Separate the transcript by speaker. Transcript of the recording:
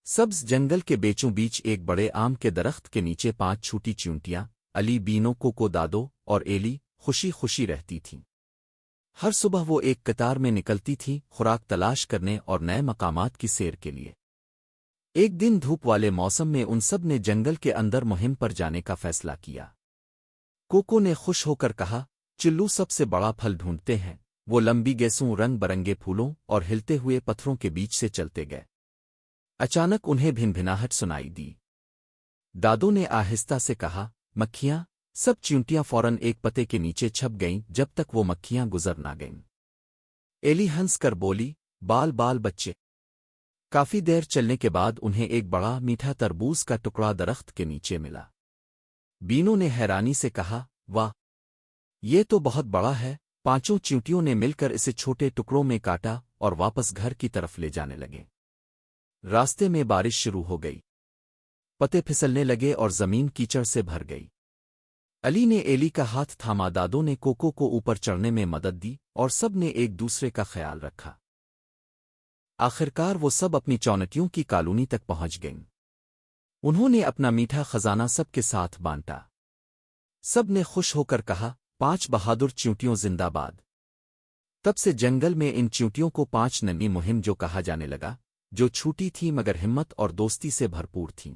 Speaker 1: سبز جنگل کے بیچوں بیچ ایک بڑے آم کے درخت کے نیچے 5 چھوٹی چیونٹیاں علی بینو کو دادو اور ایلی خوشی خوشی رہتی تھیں۔ ہر صبح وہ ایک قطار میں نکلتی تھیں خوراک تلاش کرنے اور نئے مقامات کی سیر کے لیے۔ ایک دن دھوپ والے موسم میں ان سب نے جنگل کے اندر مہم پر جانے کا فیصلہ کیا۔ کوکو نے خوش ہو کر کہا، چلو سب سے بڑا پھل ڈھونڈتے ہیں۔ وہ لمبی گیسوں رنگ برنگے پھولوں اور ہلتے ہوئے پتھروں کے بیچ سے چلتے گئے۔ اچانک انہیں بھنبھناہٹ سنائی دی۔ دادو نے آہستہ سے کہا، مکھیاں۔ سب چیونٹیاں فوراً ایک پتے کے نیچے چھپ گئیں جب تک وہ مکھیاں گزر نہ گئیں۔ ایلی ہنس کر بولی، بال بال بچے۔ کافی دیر چلنے کے بعد انہیں ایک بڑا میٹھا تربوز کا ٹکڑا درخت کے نیچے ملا۔ بینو نے حیرانی سے کہا، واہ، یہ تو بہت بڑا ہے۔ 5 چیونٹیوں نے مل کر اسے چھوٹے ٹکڑوں میں کاٹا اور واپس گھر کی طرف لے جانے لگے۔ راستے میں بارش شروع ہو گئی۔ پتے پھسلنے لگے اور زمین کیچڑ سے بھر گئی۔ علی نے ایلی کا ہاتھ تھاما، دادو نے کوکو کو اوپر چڑھنے میں مدد دی اور سب نے ایک دوسرے کا خیال رکھا۔ آخرکار وہ سب اپنی چونٹیوں کی کالونی تک پہنچ گئیں۔ انہوں نے اپنا میٹھا خزانہ سب کے ساتھ بانٹا۔ سب نے خوش ہو کر کہا، 5 بہادر چیونٹیوں زندہ باد۔ تب سے جنگل میں ان چیونٹیوں کو 5 ننھی مہم جو کہا جانے لگا، جو چھوٹی تھی مگر ہمت اور دوستی سے بھرپور تھیں۔